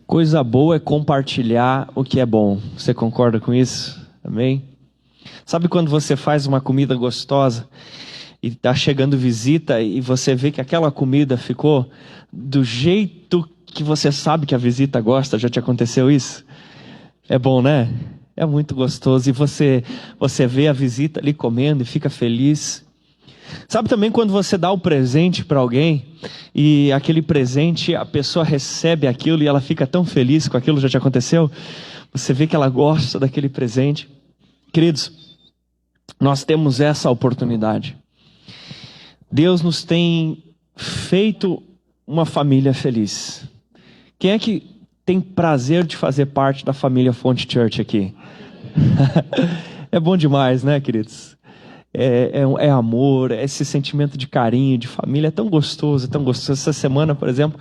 Coisa boa é compartilhar o que é bom. Você concorda com isso? Amém? Sabe quando você faz uma comida gostosa e está chegando visita e você vê que aquela comida ficou do jeito que você sabe que a visita gosta? Já te aconteceu isso? É bom, né? É muito gostoso. E você vê a visita ali comendo e fica feliz. Sabe também quando você dá o presente para alguém e aquele presente, a pessoa recebe aquilo e ela fica tão feliz com aquilo? Já te aconteceu? Você vê que ela gosta daquele presente. Queridos, nós temos essa oportunidade. Deus nos tem feito uma família feliz. Quem é que tem prazer de fazer parte da família Fonte Church aqui? É bom demais, né, queridos? É amor, é esse sentimento de carinho, de família, é tão gostoso, é tão gostoso. Essa semana, por exemplo,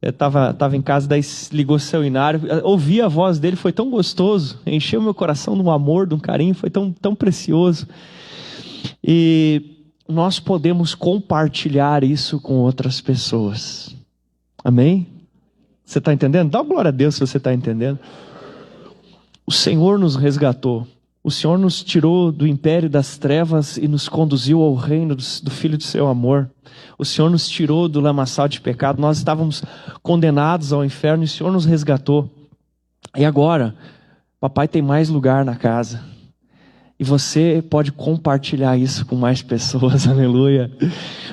eu estava em casa, daí ligou seu Inário, ouvi a voz dele, foi tão gostoso, encheu meu coração de um amor, de um carinho, foi tão precioso. E nós podemos compartilhar isso com outras pessoas. Amém? Você está entendendo? Dá glória a Deus se você está entendendo. O Senhor nos resgatou. O Senhor nos tirou do império das trevas e nos conduziu ao reino do Filho do seu amor. O Senhor nos tirou do lamaçal de pecado. Nós estávamos condenados ao inferno e o Senhor nos resgatou. E agora, papai tem mais lugar na casa. E você pode compartilhar isso com mais pessoas, aleluia.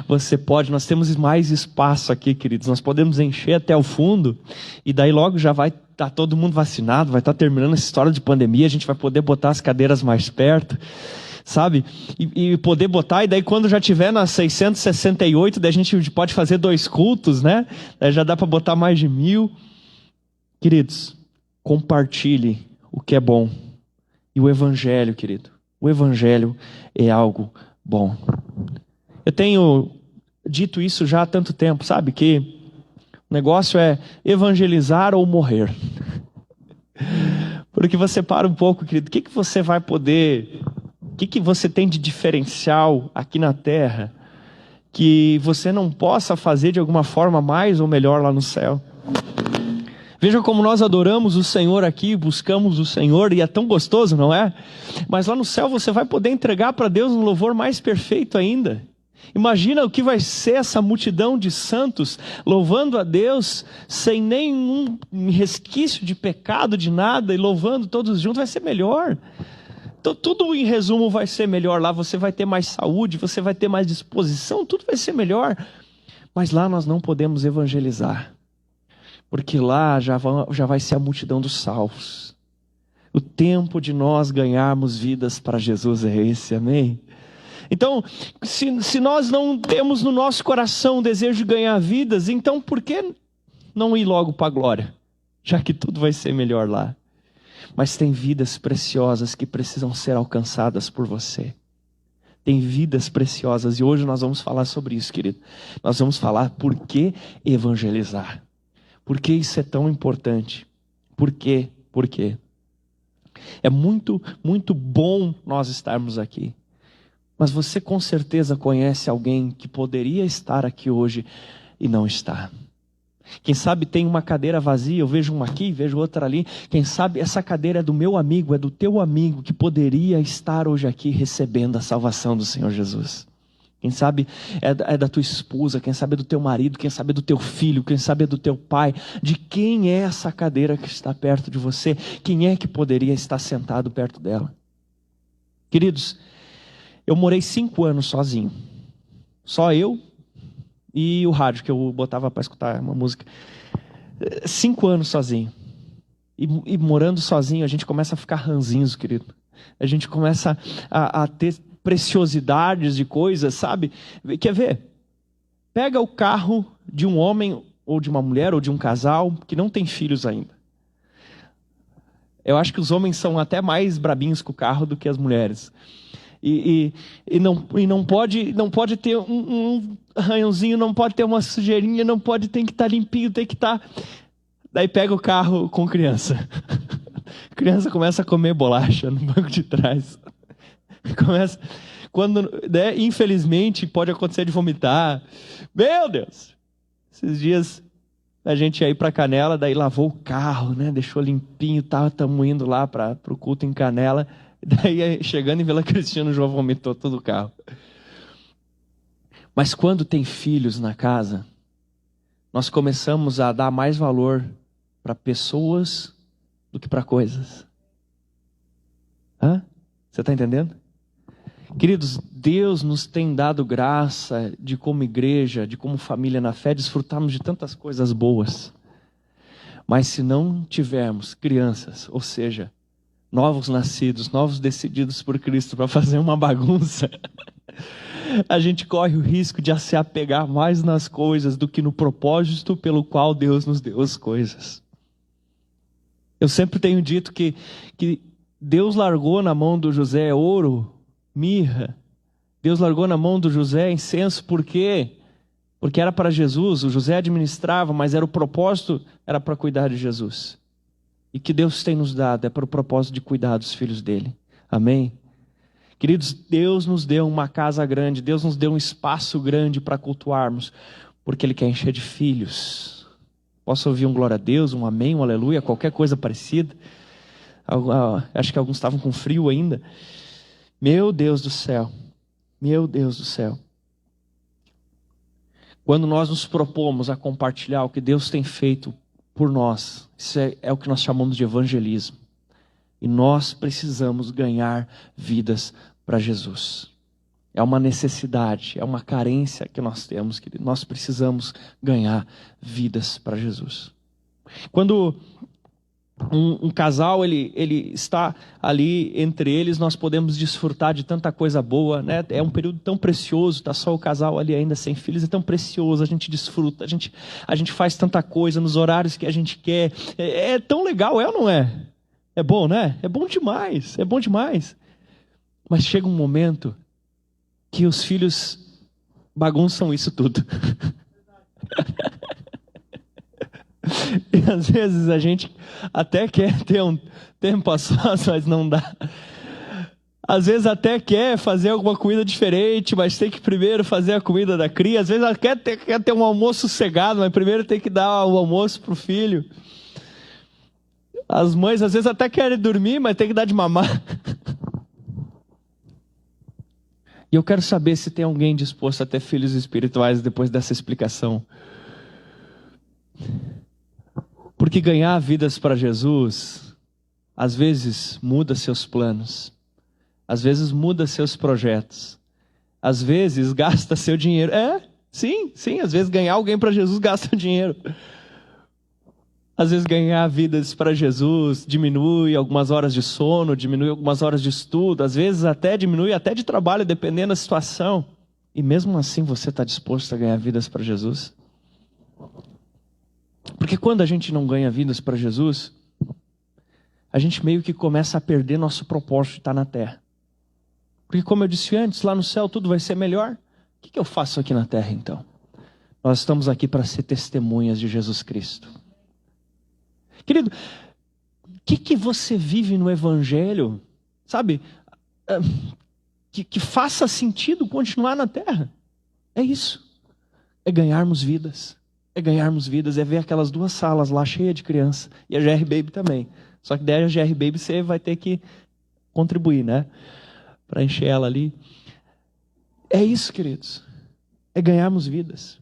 Você pode, nós temos mais espaço aqui, queridos. Nós podemos encher até o fundo e daí logo já vai estar todo mundo vacinado, vai estar terminando essa história de pandemia, a gente vai poder botar as cadeiras mais perto, sabe? E poder botar, e daí quando já tiver nas 668, daí a gente pode fazer 2 cultos, né? Daí já dá para botar mais de 1000. Queridos, compartilhe o que é bom. E o Evangelho, querido, o Evangelho é algo bom. Eu tenho dito isso já há tanto tempo, sabe? Que o negócio é evangelizar ou morrer. Porque você para um pouco, querido, o que você vai poder, o que você tem de diferencial aqui na terra que você não possa fazer de alguma forma mais ou melhor lá no céu? Veja como nós adoramos o Senhor aqui, buscamos o Senhor, e é tão gostoso, não é? Mas lá no céu você vai poder entregar para Deus um louvor mais perfeito ainda. Imagina o que vai ser essa multidão de santos louvando a Deus sem nenhum resquício de pecado, de nada, e louvando todos juntos, vai ser melhor. Então tudo em resumo vai ser melhor lá, você vai ter mais saúde, você vai ter mais disposição, tudo vai ser melhor. Mas lá nós não podemos evangelizar. Porque lá já vai ser a multidão dos salvos. O tempo de nós ganharmos vidas para Jesus é esse, amém? Então, se nós não temos no nosso coração o desejo de ganhar vidas, então por que não ir logo para a glória? Já que tudo vai ser melhor lá. Mas tem vidas preciosas que precisam ser alcançadas por você. Tem vidas preciosas e hoje nós vamos falar sobre isso, querido. Nós vamos falar por que evangelizar. Por que isso é tão importante? Por quê? Por quê? É muito, muito bom nós estarmos aqui. Mas você com certeza conhece alguém que poderia estar aqui hoje e não está. Quem sabe tem uma cadeira vazia, eu vejo uma aqui, vejo outra ali. Quem sabe essa cadeira é do meu amigo, é do teu amigo que poderia estar hoje aqui recebendo a salvação do Senhor Jesus. Quem sabe é da tua esposa, quem sabe é do teu marido, quem sabe é do teu filho, quem sabe é do teu pai. De quem é essa cadeira que está perto de você? Quem é que poderia estar sentado perto dela? Queridos, eu morei 5 anos sozinho. Só eu e o rádio que eu botava para escutar uma música. 5 anos sozinho. E morando sozinho a gente começa a ficar ranzinzo, querido. A gente começa a ter preciosidades de coisas, sabe? Quer ver? Pega o carro de um homem ou de uma mulher ou de um casal que não tem filhos ainda. Eu acho que os homens são até mais brabinhos com o carro do que as mulheres. E não pode ter um arranhãozinho, não pode ter uma sujeirinha, tem que estar limpinho, tem que estar... Daí pega o carro com criança. A criança começa a comer bolacha no banco de trás. Né, infelizmente pode acontecer de vomitar. Meu Deus! Esses dias a gente ia ir para Canela, daí lavou o carro, né? Deixou limpinho, estamos indo lá para o culto em Canela. Daí, chegando em Vila Cristina, o João vomitou todo o carro. Mas quando tem filhos na casa, nós começamos a dar mais valor para pessoas do que para coisas. Hã? Você está entendendo? Queridos, Deus nos tem dado graça de como igreja, de como família na fé, desfrutarmos de tantas coisas boas. Mas se não tivermos crianças, ou seja, novos nascidos, novos decididos por Cristo para fazer uma bagunça, a gente corre o risco de se apegar mais nas coisas do que no propósito pelo qual Deus nos deu as coisas. Eu sempre tenho dito que Deus largou na mão do José ouro, mirra. Deus largou na mão do José incenso, por quê? Porque era para Jesus, o José administrava, mas era o propósito, era para cuidar de Jesus. E que Deus tem nos dado é para o propósito de cuidar dos filhos dele. Amém? Queridos, Deus nos deu uma casa grande, Deus nos deu um espaço grande para cultuarmos, porque Ele quer encher de filhos. Posso ouvir um glória a Deus, um amém, um aleluia, qualquer coisa parecida? Acho que alguns estavam com frio ainda. Meu Deus do céu, meu Deus do céu. Quando nós nos propomos a compartilhar o que Deus tem feito por nós, isso é o que nós chamamos de evangelismo. E nós precisamos ganhar vidas para Jesus. É uma necessidade, é uma carência que nós temos, querido. Nós precisamos ganhar vidas para Jesus. Quando um casal ele está ali entre eles, nós podemos desfrutar de tanta coisa boa, né? É um período tão precioso, está só o casal ali ainda sem filhos, é tão precioso, a gente desfruta, a gente faz tanta coisa nos horários que a gente quer, é tão legal, é ou não é? É bom, né? É bom demais, é bom demais. Mas chega um momento que os filhos bagunçam isso tudo. E às vezes a gente até quer ter um tempo a sós, mas não dá. Às vezes até quer fazer alguma comida diferente, mas tem que primeiro fazer a comida da cria. Às vezes quer ter um almoço sossegado, mas primeiro tem que dar o almoço para o filho. As mães às vezes até querem dormir, mas tem que dar de mamar. E eu quero saber se tem alguém disposto a ter filhos espirituais depois dessa explicação. Porque ganhar vidas para Jesus, às vezes muda seus planos, às vezes muda seus projetos, às vezes gasta seu dinheiro. Sim, às vezes ganhar alguém para Jesus gasta dinheiro. Às vezes ganhar vidas para Jesus diminui algumas horas de sono, diminui algumas horas de estudo, às vezes até diminui até de trabalho, dependendo da situação. E mesmo assim você está disposto a ganhar vidas para Jesus? Porque quando a gente não ganha vidas para Jesus, a gente meio que começa a perder nosso propósito de estar na terra. Porque como eu disse antes, lá no céu tudo vai ser melhor. O que eu faço aqui na terra então? Nós estamos aqui para ser testemunhas de Jesus Cristo. Querido, o que você vive no Evangelho, sabe, que faça sentido continuar na terra? É isso, é ganharmos vidas. É ver aquelas 2 salas lá cheias de criança. E a GR Baby também. Só que daí a GR Baby você vai ter que contribuir, né? Para encher ela ali. É isso, queridos. É ganharmos vidas.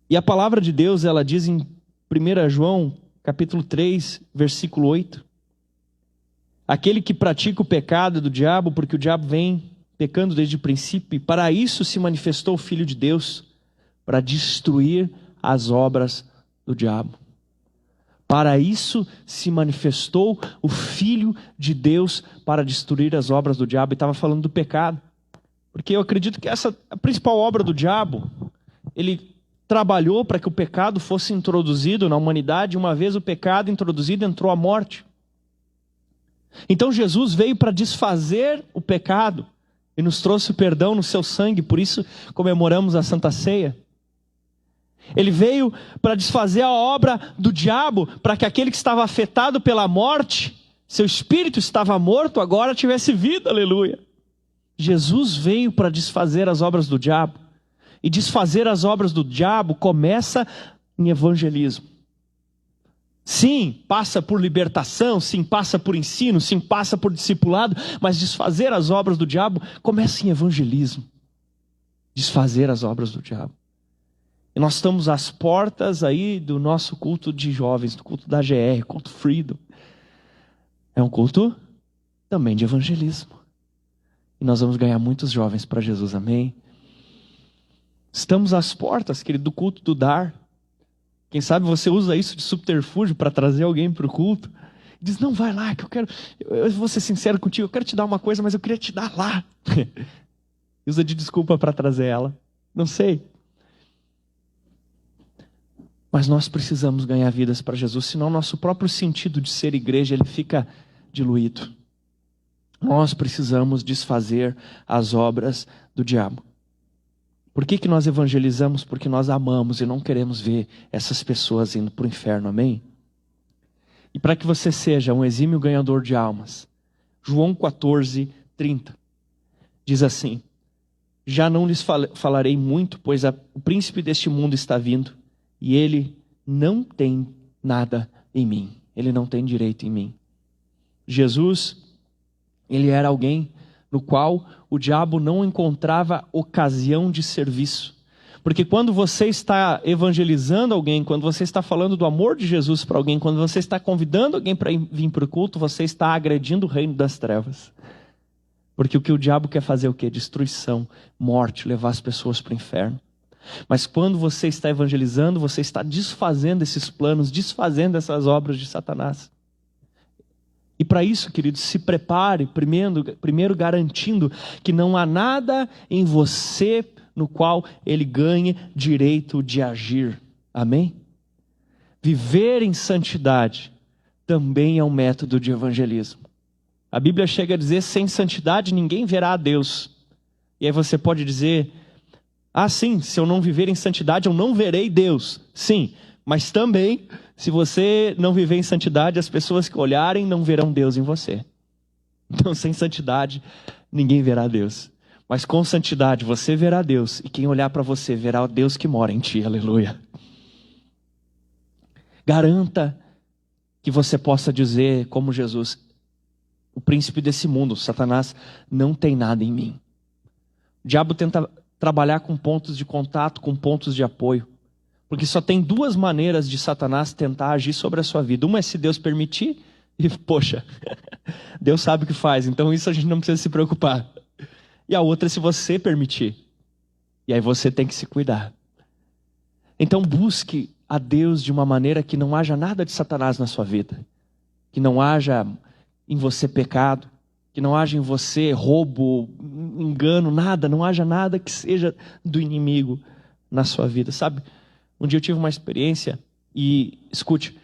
E a palavra de Deus, ela diz em 1 João, capítulo 3, versículo 8. Aquele que pratica o pecado do diabo, porque o diabo vem pecando desde o princípio, e para isso se manifestou o Filho de Deus, para destruir as obras do diabo. Para isso se manifestou o Filho de Deus, para destruir as obras do diabo. E estava falando do pecado. Porque eu acredito que essa a principal obra do diabo. Ele trabalhou para que o pecado fosse introduzido na humanidade. Uma vez o pecado introduzido, entrou a morte. Então Jesus veio para desfazer o pecado e nos trouxe o perdão no seu sangue. Por isso comemoramos a Santa Ceia. Ele veio para desfazer a obra do diabo, para que aquele que estava afetado pela morte, seu espírito estava morto, agora tivesse vida, aleluia. Jesus veio para desfazer as obras do diabo. E desfazer as obras do diabo começa em evangelismo. Sim, passa por libertação, sim, passa por ensino, sim, passa por discipulado, mas desfazer as obras do diabo começa em evangelismo. Desfazer as obras do diabo. E nós estamos às portas aí do nosso culto de jovens, do culto da GR, culto Freedom. É um culto também de evangelismo. E nós vamos ganhar muitos jovens para Jesus, amém? Estamos às portas, querido, do culto do dar. Quem sabe você usa isso de subterfúgio para trazer alguém para o culto. Diz, não, vai lá, que eu vou ser sincero contigo, eu quero te dar uma coisa, mas eu queria te dar lá. Usa de desculpa para trazer ela. Não sei. Mas nós precisamos ganhar vidas para Jesus, senão nosso próprio sentido de ser igreja, ele fica diluído. Nós precisamos desfazer as obras do diabo. Por que nós evangelizamos? Porque nós amamos e não queremos ver essas pessoas indo para o inferno, amém? E para que você seja um exímio ganhador de almas, João 14:30 diz assim: já não lhes falarei muito, pois o príncipe deste mundo está vindo, e ele não tem nada em mim, ele não tem direito em mim. Jesus, ele era alguém no qual o diabo não encontrava ocasião de serviço. Porque quando você está evangelizando alguém, quando você está falando do amor de Jesus para alguém, quando você está convidando alguém para vir para o culto, você está agredindo o reino das trevas. Porque o que o diabo quer fazer é o quê? Destruição, morte, levar as pessoas para o inferno. Mas quando você está evangelizando, você está desfazendo esses planos, desfazendo essas obras de Satanás. E para isso, queridos, se prepare primeiro garantindo que não há nada em você no qual ele ganhe direito de agir. Amém? Viver em santidade também é um método de evangelismo. A Bíblia chega a dizer, sem santidade ninguém verá a Deus. E aí você pode dizer, sim, se eu não viver em santidade eu não verei Deus. Sim, mas também, se você não viver em santidade, as pessoas que olharem não verão Deus em você. Então, sem santidade, ninguém verá Deus. Mas com santidade, você verá Deus. E quem olhar para você, verá o Deus que mora em ti. Aleluia. Garanta que você possa dizer, como Jesus, o príncipe desse mundo, Satanás, não tem nada em mim. O diabo tenta trabalhar com pontos de contato, com pontos de apoio. Porque só tem duas maneiras de Satanás tentar agir sobre a sua vida. Uma é se Deus permitir e, poxa, Deus sabe o que faz, então isso a gente não precisa se preocupar. E a outra é se você permitir. E aí você tem que se cuidar. Então busque a Deus de uma maneira que não haja nada de Satanás na sua vida. Que não haja em você pecado. Que não haja em você roubo, engano, nada. Não haja nada que seja do inimigo na sua vida, sabe? Um dia eu tive uma experiência e, escute,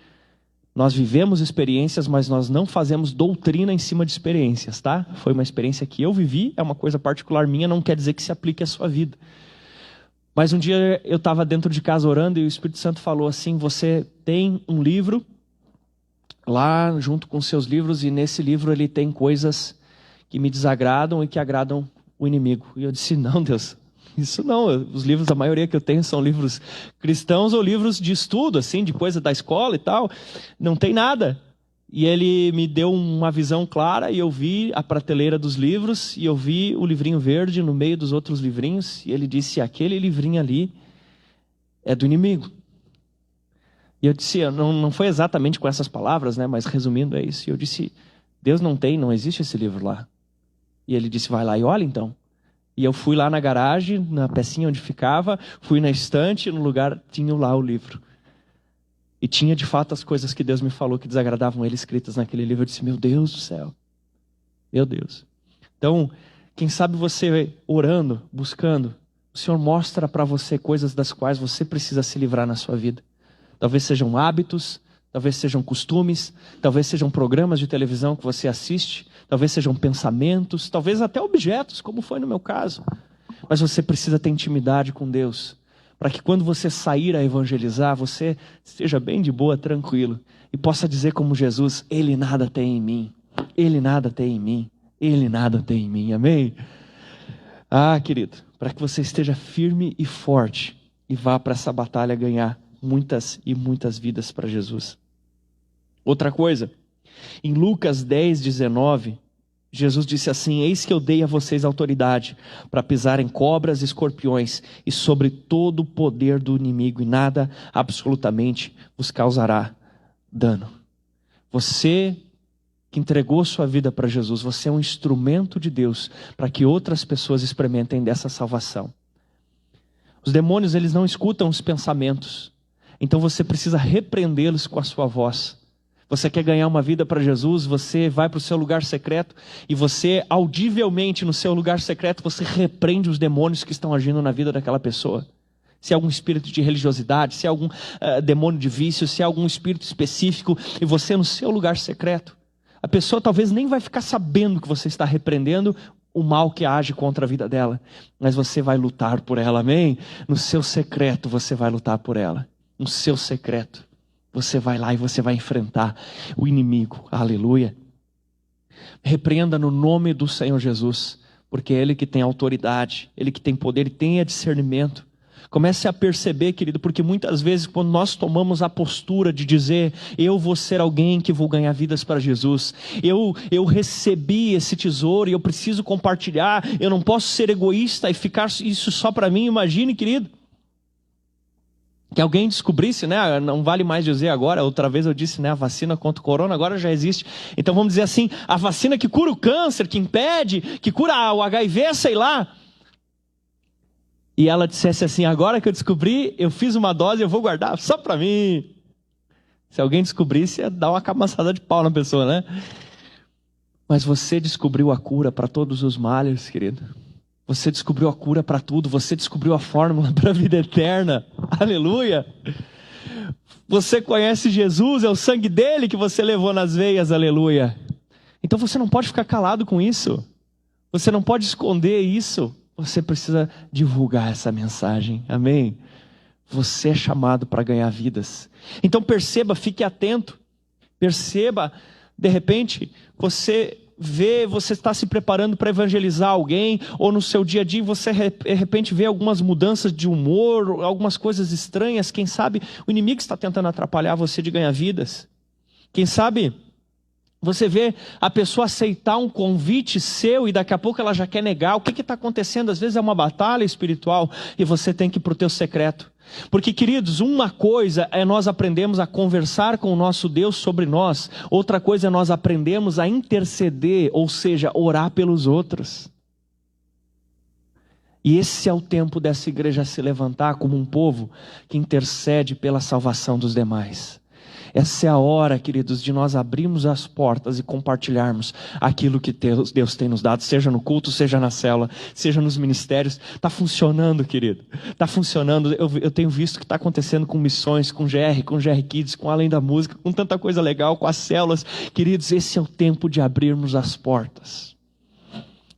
nós vivemos experiências, mas nós não fazemos doutrina em cima de experiências, tá? Foi uma experiência que eu vivi, é uma coisa particular minha, não quer dizer que se aplique à sua vida. Mas um dia eu estava dentro de casa orando e o Espírito Santo falou assim, você tem um livro lá junto com seus livros e nesse livro ele tem coisas que me desagradam e que agradam o inimigo. E eu disse, não, Deus, isso não, os livros, a maioria que eu tenho são livros cristãos ou livros de estudo, assim, de coisa da escola e tal, não tem nada. E ele me deu uma visão clara e eu vi a prateleira dos livros e eu vi o livrinho verde no meio dos outros livrinhos e ele disse, aquele livrinho ali é do inimigo. E eu disse, não foi exatamente com essas palavras, né, mas resumindo é isso. E eu disse, Deus não existe esse livro lá. E ele disse, vai lá e olha então. E eu fui lá na garagem, na pecinha onde ficava, fui na estante, no lugar tinha lá o livro. E tinha de fato as coisas que Deus me falou que desagradavam ele escritas naquele livro. Eu disse, meu Deus do céu, meu Deus. Então, quem sabe você orando, buscando, o Senhor mostra para você coisas das quais você precisa se livrar na sua vida. Talvez sejam hábitos, talvez sejam costumes, talvez sejam programas de televisão que você assiste, talvez sejam pensamentos, talvez até objetos, como foi no meu caso. Mas você precisa ter intimidade com Deus, para que quando você sair a evangelizar, você esteja bem de boa, tranquilo, e possa dizer como Jesus, Ele nada tem em mim, Ele nada tem em mim, Ele nada tem em mim, amém? Querido, para que você esteja firme e forte, e vá para essa batalha ganhar muitas e muitas vidas para Jesus. Outra coisa, em Lucas 10:19, Jesus disse assim: eis que eu dei a vocês autoridade para pisar em cobras e escorpiões e sobre todo o poder do inimigo, e nada absolutamente vos causará dano. Você que entregou sua vida para Jesus, você é um instrumento de Deus para que outras pessoas experimentem dessa salvação. Os demônios, eles não escutam os pensamentos, então você precisa repreendê-los com a sua voz. Você quer ganhar uma vida para Jesus, você vai para o seu lugar secreto e você, audivelmente no seu lugar secreto, você repreende os demônios que estão agindo na vida daquela pessoa. Se é algum espírito de religiosidade, se é algum demônio de vício, se é algum espírito específico, e você no seu lugar secreto, a pessoa talvez nem vai ficar sabendo que você está repreendendo o mal que age contra a vida dela, mas você vai lutar por ela, amém? No seu secreto você vai lutar por ela, no seu secreto. Você vai lá e você vai enfrentar o inimigo, aleluia. Repreenda no nome do Senhor Jesus, porque é Ele que tem autoridade, Ele que tem poder e tem discernimento. Comece a perceber, querido, porque muitas vezes quando nós tomamos a postura de dizer: eu vou ser alguém que vou ganhar vidas para Jesus, eu recebi esse tesouro e eu preciso compartilhar, eu não posso ser egoísta e ficar isso só para mim. Imagine, querido, que alguém descobrisse, né? Não vale mais dizer agora, outra vez eu disse, né? A vacina contra o corona agora já existe. Então vamos dizer assim, a vacina que cura o câncer, que impede, que cura o HIV, sei lá. E ela dissesse assim: agora que eu descobri, eu fiz uma dose, eu vou guardar só para mim. Se alguém descobrisse, ia dar uma camaçada de pau na pessoa, né? Mas você descobriu a cura para todos os males, querido. Você descobriu a cura para tudo. Você descobriu a fórmula para a vida eterna. Aleluia. Você conhece Jesus, é o sangue dele que você levou nas veias. Aleluia. Então você não pode ficar calado com isso. Você não pode esconder isso. Você precisa divulgar essa mensagem. Amém? Você é chamado para ganhar vidas. Então perceba, fique atento. Perceba, de repente, você está se preparando para evangelizar alguém, ou no seu dia a dia você de repente vê algumas mudanças de humor, algumas coisas estranhas. Quem sabe o inimigo está tentando atrapalhar você de ganhar vidas. Quem sabe você vê a pessoa aceitar um convite seu e daqui a pouco ela já quer negar. O que está acontecendo? Às vezes é uma batalha espiritual e você tem que ir para o teu secreto. Porque, queridos, uma coisa é nós aprendemos a conversar com o nosso Deus sobre nós. Outra coisa é nós aprendemos a interceder, ou seja, orar pelos outros. E esse é o tempo dessa igreja se levantar como um povo que intercede pela salvação dos demais. Essa é a hora, queridos, de nós abrirmos as portas e compartilharmos aquilo que Deus tem nos dado, seja no culto, seja na célula, seja nos ministérios. Está funcionando, querido, está funcionando. Eu tenho visto o que está acontecendo com missões, com GR Kids, com Além da Música, com tanta coisa legal, com as células. Queridos, esse é o tempo de abrirmos as portas.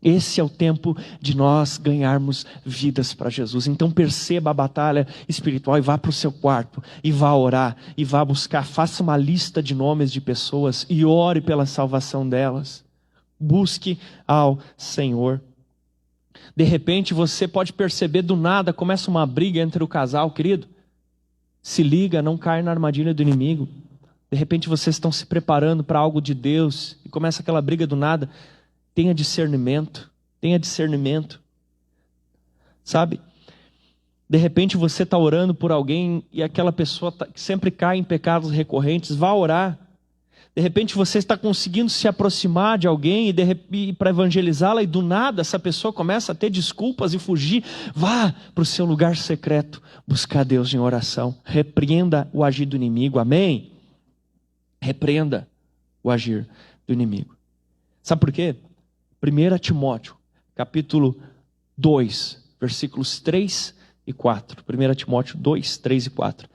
Esse é o tempo de nós ganharmos vidas para Jesus. Então perceba a batalha espiritual e vá para o seu quarto, e vá orar, e vá buscar. Faça uma lista de nomes de pessoas e ore pela salvação delas. Busque ao Senhor. De repente você pode perceber do nada, começa uma briga entre o casal, querido. Se liga, não cai na armadilha do inimigo. De repente vocês estão se preparando para algo de Deus e começa aquela briga do nada. Tenha discernimento, sabe? De repente você está orando por alguém e aquela pessoa sempre cai em pecados recorrentes. Vá orar. De repente você está conseguindo se aproximar de alguém e para evangelizá-la, e do nada essa pessoa começa a ter desculpas e fugir. Vá para o seu lugar secreto, buscar Deus em oração. Repreenda o agir do inimigo, amém? Repreenda o agir do inimigo. Sabe por quê? 1 Timóteo, capítulo 2, versículos 3 e 4. 1 Timóteo 2, 3 e 4.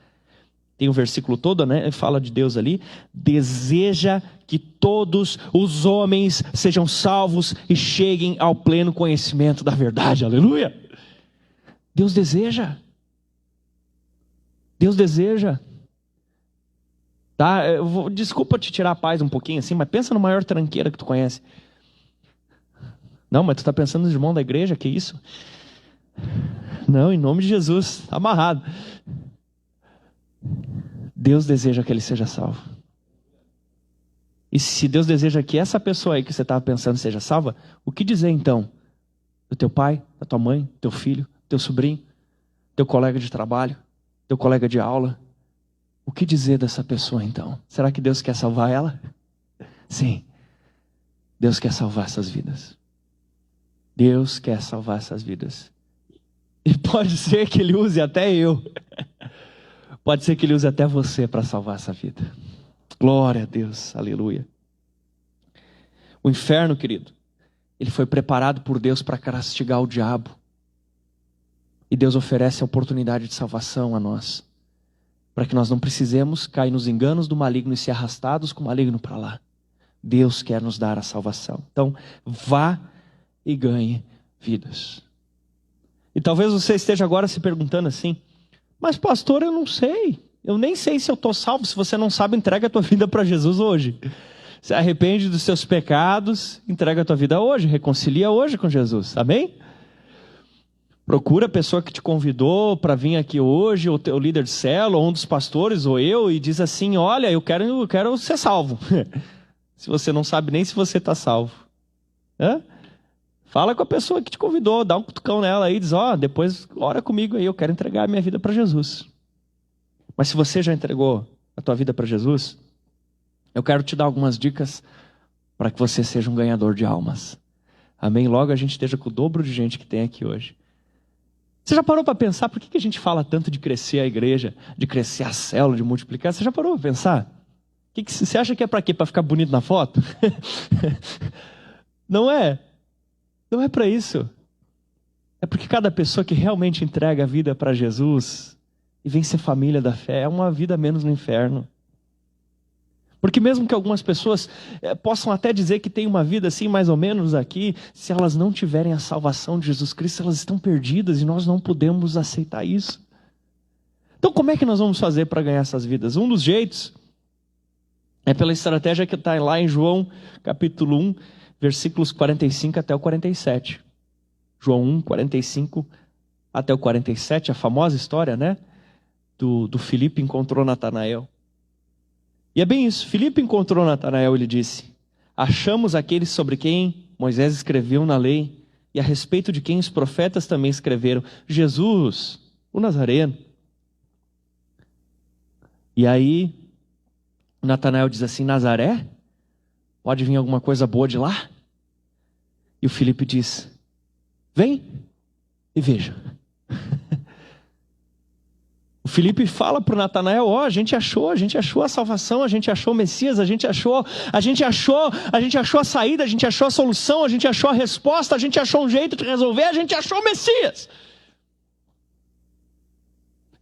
Tem o versículo todo, né? Fala de Deus ali. Deseja que todos os homens sejam salvos e cheguem ao pleno conhecimento da verdade. Aleluia! Deus deseja. Deus deseja. Tá? Desculpa te tirar a paz um pouquinho assim, mas pensa no maior tranqueira que tu conhece. Não, mas tu está pensando nos irmãos da igreja, que isso? Não, em nome de Jesus, amarrado. Deus deseja que ele seja salvo. E se Deus deseja que essa pessoa aí que você estava pensando seja salva, o que dizer então? Do teu pai, da tua mãe, teu filho, teu sobrinho, teu colega de trabalho, teu colega de aula? O que dizer dessa pessoa então? Será que Deus quer salvar ela? Sim. Deus quer salvar essas vidas. Deus quer salvar essas vidas. E pode ser que Ele use até eu. Pode ser que Ele use até você para salvar essa vida. Glória a Deus, aleluia. O inferno, querido, ele foi preparado por Deus para castigar o diabo. E Deus oferece a oportunidade de salvação a nós, para que nós não precisemos cair nos enganos do maligno e ser arrastados com o maligno para lá. Deus quer nos dar a salvação. Então, vá e ganhe vidas. E talvez você esteja agora se perguntando assim, mas pastor, eu não sei. Eu nem sei se eu estou salvo. Se você não sabe, entrega a tua vida para Jesus hoje. Se arrepende dos seus pecados, entrega a tua vida hoje, reconcilia hoje com Jesus. Amém? Procura a pessoa que te convidou para vir aqui hoje, ou teu líder de célula, ou um dos pastores, ou eu, e diz assim, olha, eu quero ser salvo. Se você não sabe nem se você está salvo. Fala com a pessoa que te convidou, dá um cutucão nela aí, diz, depois ora comigo aí, eu quero entregar a minha vida para Jesus. Mas se você já entregou a tua vida para Jesus, eu quero te dar algumas dicas para que você seja um ganhador de almas. Amém? Logo a gente esteja com o dobro de gente que tem aqui hoje. Você já parou para pensar por que a gente fala tanto de crescer a igreja, de crescer a célula, de multiplicar? Você já parou para pensar? Você acha que é para quê? Para ficar bonito na foto? Não é. Não é para isso. É porque cada pessoa que realmente entrega a vida para Jesus e vem ser família da fé é uma vida menos no inferno. Porque mesmo que algumas pessoas possam até dizer que tem uma vida assim mais ou menos aqui, se elas não tiverem a salvação de Jesus Cristo, elas estão perdidas e nós não podemos aceitar isso. Então como é que nós vamos fazer para ganhar essas vidas? Um dos jeitos é pela estratégia que está lá em João capítulo 1, versículos 45 até o 47. João 1, 45 até o 47, a famosa história, né? Do Filipe encontrou Natanael. E é bem isso, Filipe encontrou Natanael e lhe disse, achamos aquele sobre quem Moisés escreveu na lei e a respeito de quem os profetas também escreveram, Jesus, o Nazareno. E aí, Natanael diz assim, Nazaré? Pode vir alguma coisa boa de lá? E o Filipe diz, vem e veja. O Filipe fala para o Natanael, a gente achou a salvação, a gente achou o Messias, a gente achou a saída, a gente achou a solução, a gente achou a resposta, a gente achou um jeito de resolver, a gente achou o Messias.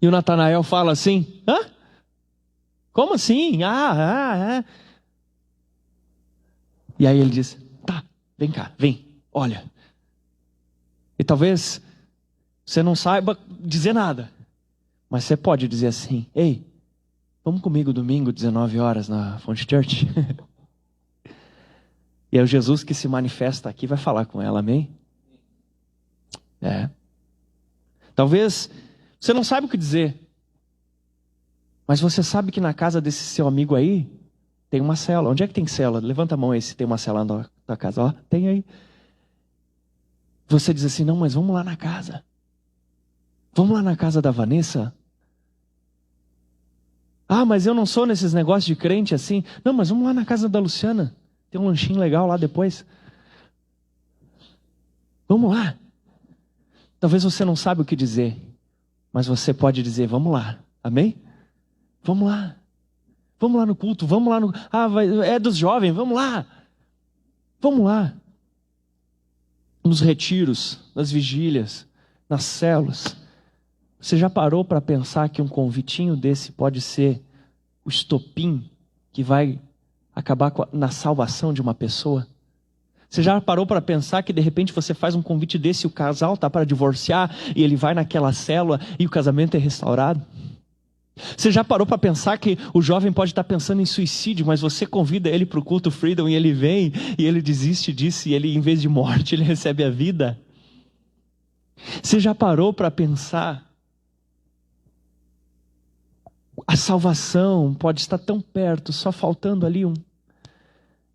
E o Natanael fala assim, como assim? E aí ele diz, tá, vem cá, vem, olha. E talvez você não saiba dizer nada, mas você pode dizer assim, ei, vamos comigo domingo, 19 horas na Fonte Church? E é o Jesus que se manifesta aqui vai falar com ela, amém? Talvez você não saiba o que dizer, mas você sabe que na casa desse seu amigo aí, tem uma célula. Onde é que tem célula? Levanta a mão aí se tem uma célula na tua casa. Tem aí. Você diz assim, não, mas vamos lá na casa. Vamos lá na casa da Vanessa? Mas eu não sou nesses negócios de crente assim. Não, mas vamos lá na casa da Luciana. Tem um lanchinho legal lá depois. Vamos lá. Talvez você não saiba o que dizer, mas você pode dizer, vamos lá. Amém? Vamos lá. Vamos lá no culto, vamos lá no... é dos jovens, vamos lá. Vamos lá. Nos retiros, nas vigílias, nas células. Você já parou para pensar que um convitinho desse pode ser o estopim que vai acabar na salvação de uma pessoa? Você já parou para pensar que de repente você faz um convite desse e o casal está para divorciar e ele vai naquela célula e o casamento é restaurado? Você já parou para pensar que o jovem pode estar pensando em suicídio, mas você convida ele para o culto Freedom e ele vem e ele desiste disso e ele, em vez de morte, ele recebe a vida? Você já parou para pensar A salvação pode estar tão perto, só faltando ali um.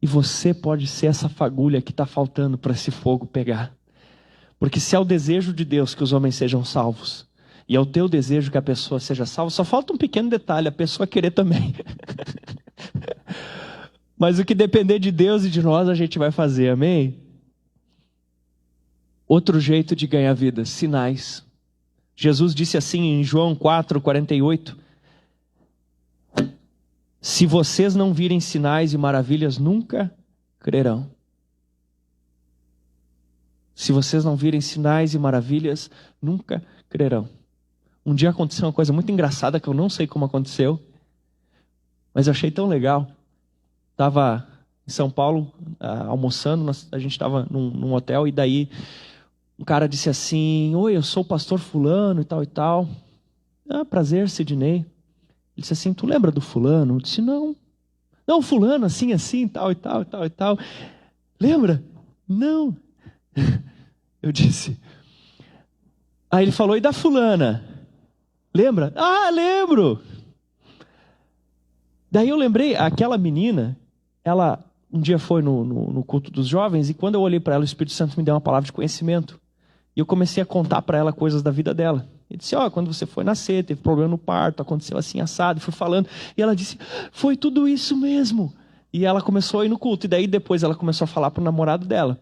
E você pode ser essa fagulha que está faltando para esse fogo pegar. Porque se é o desejo de Deus que os homens sejam salvos, e é o teu desejo que a pessoa seja salva, só falta um pequeno detalhe, a pessoa querer também. Mas o que depender de Deus e de nós, a gente vai fazer, amém? Outro jeito de ganhar vida, sinais. Jesus disse assim em João 4:48, se vocês não virem sinais e maravilhas, nunca crerão. Se vocês não virem sinais e maravilhas, nunca crerão. Um dia aconteceu uma coisa muito engraçada que eu não sei como aconteceu, mas eu achei tão legal. Estava em São Paulo almoçando, a gente estava num hotel e daí um cara disse assim, oi, eu sou o pastor fulano e tal e tal. Ah, prazer, Sidney. Ele disse assim, tu lembra do fulano? Eu disse, não. Não, fulano, assim, assim, tal e tal e tal e tal. Lembra? Não. Eu disse. Aí ele falou, e da fulana? Lembra? Ah, lembro. Daí eu lembrei, aquela menina, ela um dia foi no culto dos jovens e quando eu olhei para ela, o Espírito Santo me deu uma palavra de conhecimento. E eu comecei a contar para ela coisas da vida dela. Ele disse, quando você foi nascer, teve problema no parto, aconteceu assim, assado, e fui falando. E ela disse, foi tudo isso mesmo. E ela começou a ir no culto. E daí depois ela começou a falar para o namorado dela.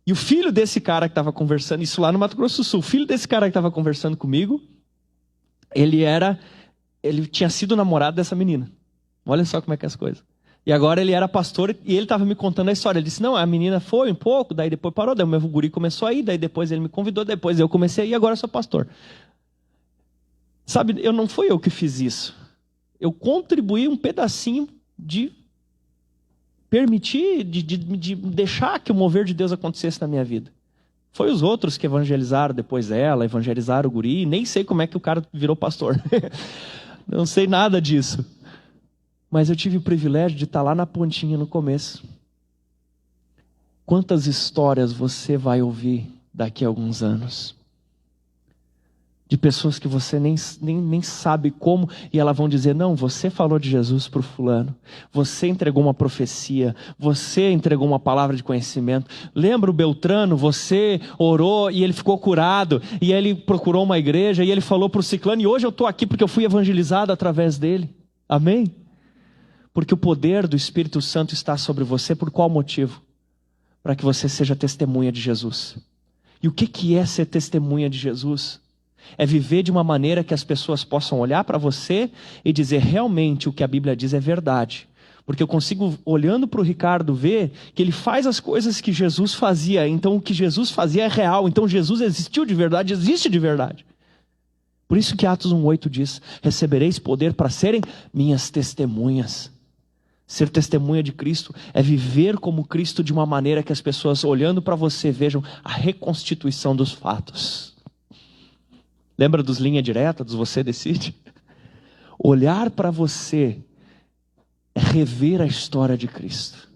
E o filho desse cara que estava conversando, isso lá no Mato Grosso do Sul, o filho desse cara que estava conversando comigo, ele tinha sido namorado dessa menina. Olha só como é que é as coisas. E agora ele era pastor e ele estava me contando a história. Ele disse, não, a menina foi um pouco, daí depois parou, daí o meu guri começou a ir, daí depois ele me convidou, depois eu comecei a ir e agora eu sou pastor. Sabe, não fui eu que fiz isso. Eu contribuí um pedacinho de permitir, de deixar que o mover de Deus acontecesse na minha vida. Foi os outros que evangelizaram depois dela, evangelizaram o guri, nem sei como é que o cara virou pastor. Não sei nada disso. Mas eu tive o privilégio de estar lá na pontinha no começo. Quantas histórias você vai ouvir daqui a alguns anos? De pessoas que você nem sabe como, e elas vão dizer, não, você falou de Jesus para o fulano, você entregou uma profecia, você entregou uma palavra de conhecimento, lembra o Beltrano, você orou e ele ficou curado, e ele procurou uma igreja, e ele falou para o ciclano, e hoje eu estou aqui porque eu fui evangelizado através dele, amém? Porque o poder do Espírito Santo está sobre você, por qual motivo? Para que você seja testemunha de Jesus. E o que é ser testemunha de Jesus? É viver de uma maneira que as pessoas possam olhar para você e dizer realmente o que a Bíblia diz é verdade. Porque eu consigo, olhando para o Ricardo, ver que ele faz as coisas que Jesus fazia. Então o que Jesus fazia é real. Então Jesus existiu de verdade, existe de verdade. Por isso que Atos 1:8 diz, recebereis poder para serem minhas testemunhas. Ser testemunha de Cristo é viver como Cristo de uma maneira que as pessoas olhando para você vejam a reconstituição dos fatos. Lembra dos linha direta, dos você decide? Olhar para você é rever a história de Cristo.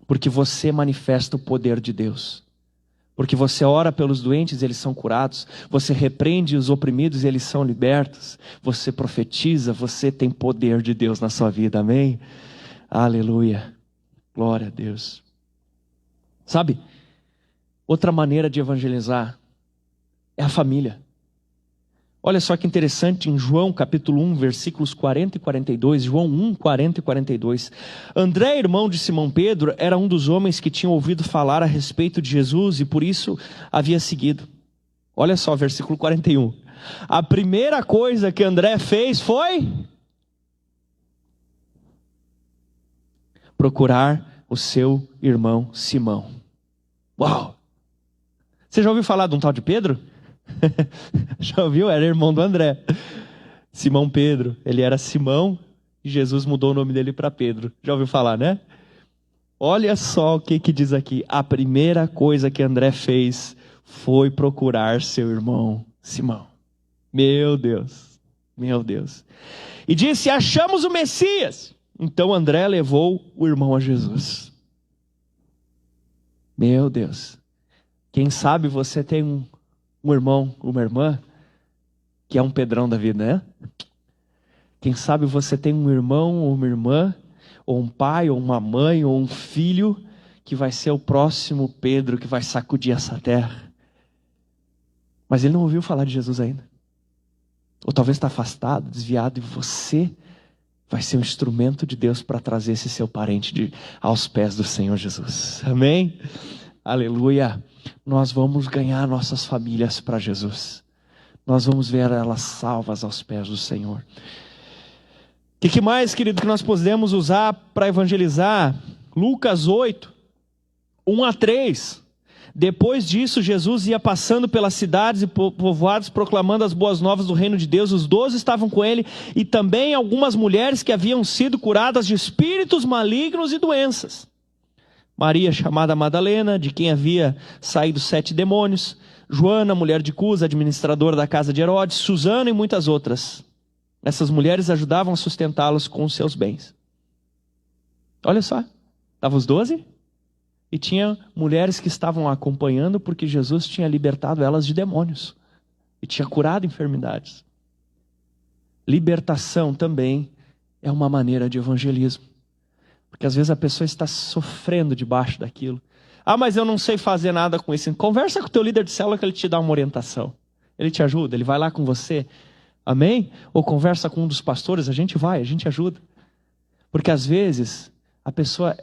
Porque você manifesta o poder de Deus. Porque você ora pelos doentes e eles são curados. Você repreende os oprimidos e eles são libertos. Você profetiza, você tem poder de Deus na sua vida, amém? Aleluia, glória a Deus. Sabe, outra maneira de evangelizar é a família. Olha só que interessante, em João capítulo 1, versículos 40 e 42, João 1, 40 e 42. André, irmão de Simão Pedro, era um dos homens que tinham ouvido falar a respeito de Jesus e por isso havia seguido. Olha só, versículo 41. A primeira coisa que André fez foi procurar o seu irmão Simão. Uau! Você já ouviu falar de um tal de Pedro? Já ouviu? Era irmão do André. Simão Pedro. Ele era Simão e Jesus mudou o nome dele para Pedro. Já ouviu falar, né? Olha só o que diz aqui. A primeira coisa que André fez foi procurar seu irmão Simão. Meu Deus. Meu Deus. E disse, achamos o Messias. Então André levou o irmão a Jesus. Meu Deus. Quem sabe você tem um irmão, uma irmã, que é um Pedrão da vida, né? Quem sabe você tem um irmão ou uma irmã, ou um pai, ou uma mãe, ou um filho, que vai ser o próximo Pedro que vai sacudir essa terra. Mas ele não ouviu falar de Jesus ainda. Ou talvez está afastado, desviado, e você vai ser um instrumento de Deus para trazer esse seu parente aos pés do Senhor Jesus. Amém? Aleluia! Nós vamos ganhar nossas famílias para Jesus. Nós vamos ver elas salvas aos pés do Senhor. O que mais, querido, que nós podemos usar para evangelizar? Lucas 8, 1-3. Depois disso, Jesus ia passando pelas cidades e povoados, proclamando as boas novas do reino de Deus. Os 12 estavam com ele, e também algumas mulheres que haviam sido curadas de espíritos malignos e doenças. Maria, chamada Madalena, de quem havia saído 7 demônios. Joana, mulher de Cusa, administradora da casa de Herodes. Susana e muitas outras. Essas mulheres ajudavam a sustentá-los com os seus bens. Olha só, estavam os 12 e tinha mulheres que estavam acompanhando porque Jesus tinha libertado elas de demônios e tinha curado enfermidades. Libertação também é uma maneira de evangelismo, porque às vezes a pessoa está sofrendo debaixo daquilo. Ah, mas eu não sei fazer nada com isso. Conversa com o teu líder de célula que ele te dá uma orientação. Ele te ajuda, ele vai lá com você. Amém? Ou conversa com um dos pastores, a gente ajuda. Porque às vezes a pessoa,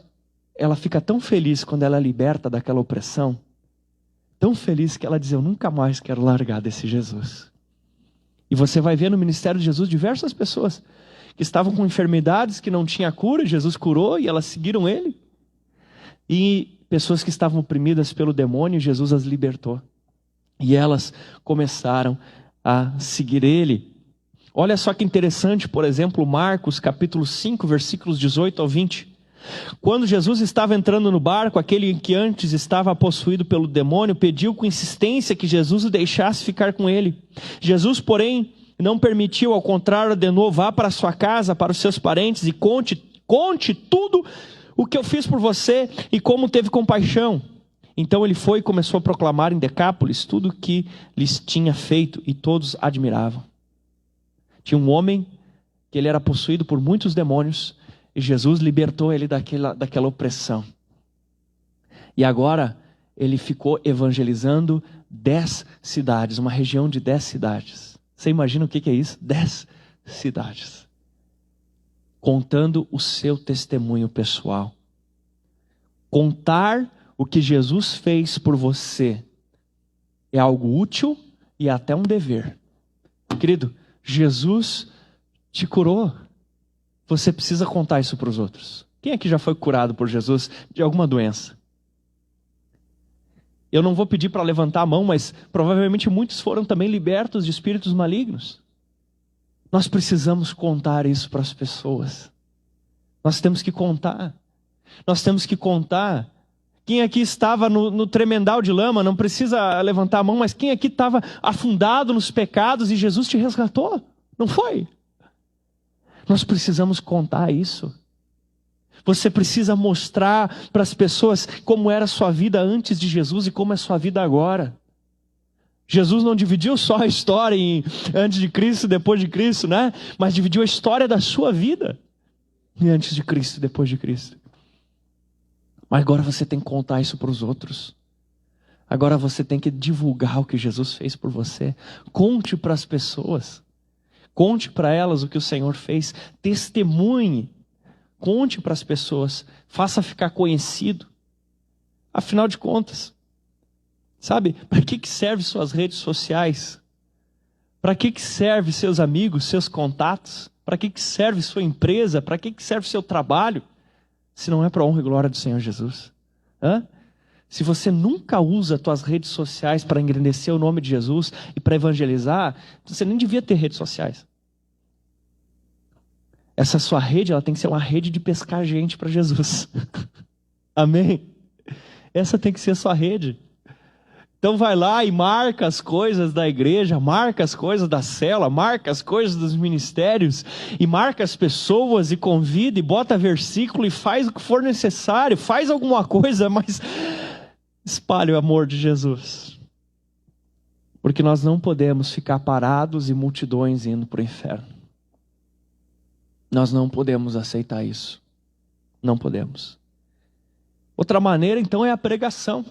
ela fica tão feliz quando ela é liberta daquela opressão, tão feliz que ela diz, eu nunca mais quero largar desse Jesus. E você vai ver no ministério de Jesus diversas pessoas que estavam com enfermidades que não tinha cura, Jesus curou e elas seguiram ele. E pessoas que estavam oprimidas pelo demônio, Jesus as libertou. E elas começaram a seguir ele. Olha só que interessante, por exemplo, Marcos capítulo 5, versículos 18-20. Quando Jesus estava entrando no barco, aquele que antes estava possuído pelo demônio pediu com insistência que Jesus o deixasse ficar com ele. Jesus, porém, não permitiu, ao contrário, ordenou, vá para a sua casa, para os seus parentes e conte tudo o que eu fiz por você e como teve compaixão. Então ele foi e começou a proclamar em Decápolis tudo o que lhes tinha feito, e todos admiravam. Tinha um homem que ele era possuído por muitos demônios, e Jesus libertou ele daquela opressão. E agora ele ficou evangelizando 10 cidades, uma região de 10 cidades. Você imagina o que é isso? 10 cidades. Contando o seu testemunho pessoal. Contar o que Jesus fez por você é algo útil e até um dever. Querido, Jesus te curou. Você precisa contar isso para os outros. Quem aqui já foi curado por Jesus de alguma doença? Eu não vou pedir para levantar a mão, mas provavelmente muitos foram também libertos de espíritos malignos. Nós precisamos contar isso para as pessoas. Nós temos que contar. Nós temos que contar. Quem aqui estava no tremendal de lama, não precisa levantar a mão, mas quem aqui estava afundado nos pecados e Jesus te resgatou? Não foi? Nós precisamos contar isso. Você precisa mostrar para as pessoas como era a sua vida antes de Jesus e como é a sua vida agora. Jesus não dividiu só a história em antes de Cristo e depois de Cristo, né? Mas dividiu a história da sua vida em antes de Cristo e depois de Cristo. Mas agora você tem que contar isso para os outros. Agora você tem que divulgar o que Jesus fez por você. Conte para as pessoas. Conte para elas o que o Senhor fez. Testemunhe. Conte para as pessoas. Faça ficar conhecido. Afinal de contas, sabe, para que servem suas redes sociais? Para que serve seus amigos, seus contatos? Para que serve sua empresa? Para que serve seu trabalho? Se não é para a honra e glória do Senhor Jesus. Se você nunca usa as tuas redes sociais para engrandecer o nome de Jesus e para evangelizar, você nem devia ter redes sociais. Essa sua rede, ela tem que ser uma rede de pescar gente para Jesus. Amém? Essa tem que ser a sua rede. Então vai lá e marca as coisas da igreja, marca as coisas da célula, marca as coisas dos ministérios, e marca as pessoas e convida e bota versículo e faz o que for necessário, faz alguma coisa, mas espalhe o amor de Jesus. Porque nós não podemos ficar parados e multidões indo para o inferno. Nós não podemos aceitar isso. Não podemos. Outra maneira, então, é a pregação.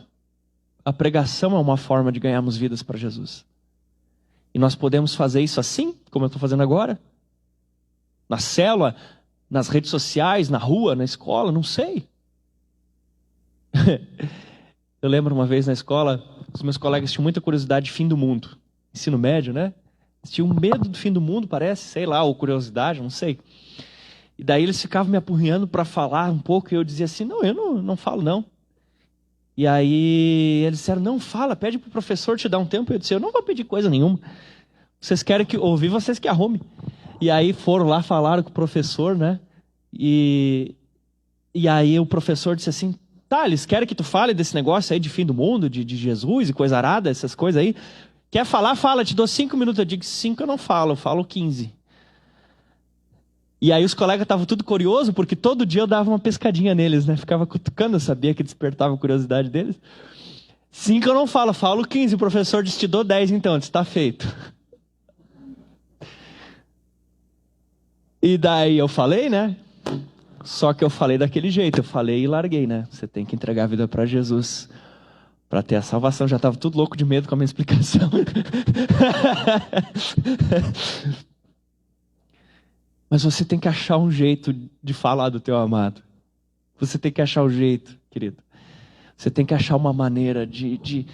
A pregação é uma forma de ganharmos vidas para Jesus. E nós podemos fazer isso assim, como eu estou fazendo agora. Na célula, nas redes sociais, na rua, na escola, não sei. Eu lembro uma vez na escola, os meus colegas tinham muita curiosidade de fim do mundo. Ensino médio, né? Eles tinham medo do fim do mundo, parece, sei lá, ou curiosidade, não sei. E daí eles ficavam me apurrinhando para falar um pouco, e eu dizia assim, não, eu não falo não. E aí eles disseram, não, fala, pede pro professor te dar um tempo. Eu disse, eu não vou pedir coisa nenhuma. Vocês querem que ouvir, vocês que arrumem. E aí foram lá, falaram com o professor, né? E aí o professor disse assim, tá, eles querem que tu fale desse negócio aí de fim do mundo, de Jesus e coisa arada, essas coisas aí. Quer falar? Fala, te dou 5 minutos. Eu digo, 5 eu não falo, eu falo 15. E aí os colegas estavam tudo curiosos, porque todo dia eu dava uma pescadinha neles, né? Ficava cutucando, eu sabia que despertava a curiosidade deles. 5 eu não falo, falo 15. O professor disse, te dou 10 então, disse, tá feito. E daí eu falei, né? Só que eu falei daquele jeito, eu falei e larguei, né? Você tem que entregar a vida para Jesus, para ter a salvação. Já estava tudo louco de medo com a minha explicação. Mas você tem que achar um jeito de falar do teu amado. Você tem que achar um jeito, querido. Você tem que achar uma maneira de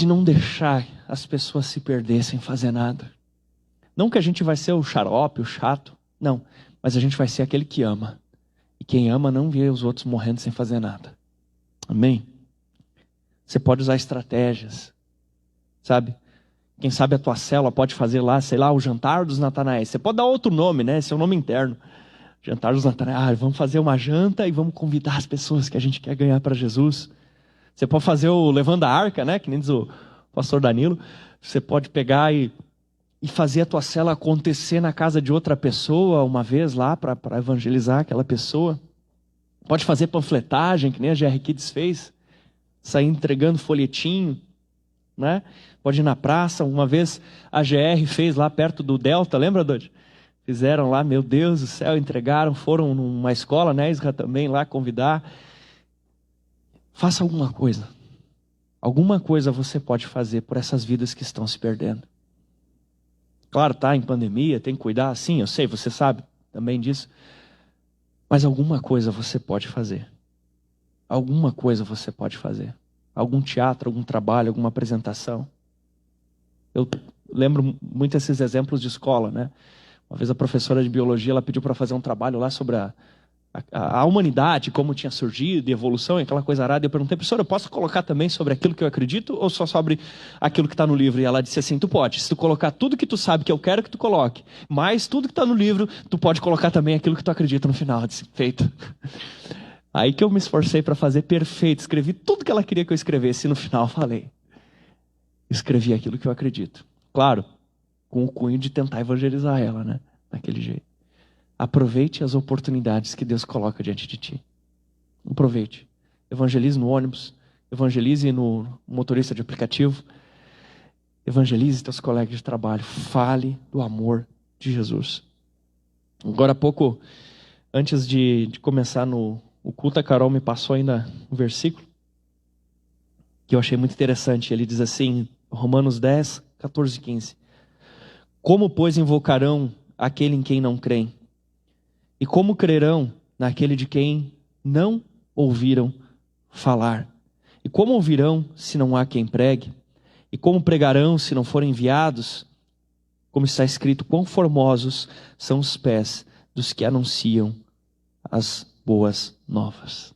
não deixar as pessoas se perder sem fazer nada. Não que a gente vai ser o xarope, o chato. Não. Mas a gente vai ser aquele que ama. E quem ama não vê os outros morrendo sem fazer nada. Amém? Você pode usar estratégias. Sabe? Quem sabe a tua célula pode fazer lá, sei lá, o jantar dos Natanaéis. Você pode dar outro nome, né? Esse é o nome interno. Jantar dos Natanaéis. Vamos fazer uma janta e vamos convidar as pessoas que a gente quer ganhar para Jesus. Você pode fazer o levando a arca, né? Que nem diz o pastor Danilo. Você pode pegar e fazer a tua célula acontecer na casa de outra pessoa uma vez lá para evangelizar aquela pessoa. Pode fazer panfletagem, que nem a GR Kids fez. Sair entregando folhetinho, né? Pode ir na praça. Uma vez a GR fez lá perto do Delta, lembra, Dodi? Fizeram lá, meu Deus do céu, entregaram, foram numa escola, né, Isra, também lá convidar. Faça alguma coisa. Alguma coisa você pode fazer por essas vidas que estão se perdendo. Claro, tá em pandemia, tem que cuidar, sim, eu sei, você sabe também disso. Mas alguma coisa você pode fazer. Alguma coisa você pode fazer. Algum teatro, algum trabalho, alguma apresentação. Eu lembro muito esses exemplos de escola, né? Uma vez a professora de biologia, ela pediu para fazer um trabalho lá sobre a humanidade, como tinha surgido, e evolução, e aquela coisa arada. Eu perguntei, professora, eu posso colocar também sobre aquilo que eu acredito, ou só sobre aquilo que está no livro? E ela disse assim, tu pode. Se tu colocar tudo que tu sabe que eu quero que tu coloque, mais tudo que está no livro, tu pode colocar também aquilo que tu acredita no final. Eu disse, feito. Aí que eu me esforcei para fazer perfeito. Escrevi tudo que ela queria que eu escrevesse, e no final falei. Escrevi aquilo que eu acredito. Claro, com o cunho de tentar evangelizar ela, né? Daquele jeito. Aproveite as oportunidades que Deus coloca diante de ti. Aproveite. Evangelize no ônibus. Evangelize no motorista de aplicativo. Evangelize teus colegas de trabalho. Fale do amor de Jesus. Agora há pouco, antes de começar o culto, a Carol me passou ainda um versículo que eu achei muito interessante. Ele diz assim, Romanos 10, 14 e 15. Como, pois, invocarão aquele em quem não creem? E como crerão naquele de quem não ouviram falar? E como ouvirão se não há quem pregue? E como pregarão se não forem enviados? Como está escrito, quão formosos são os pés dos que anunciam as boas novas.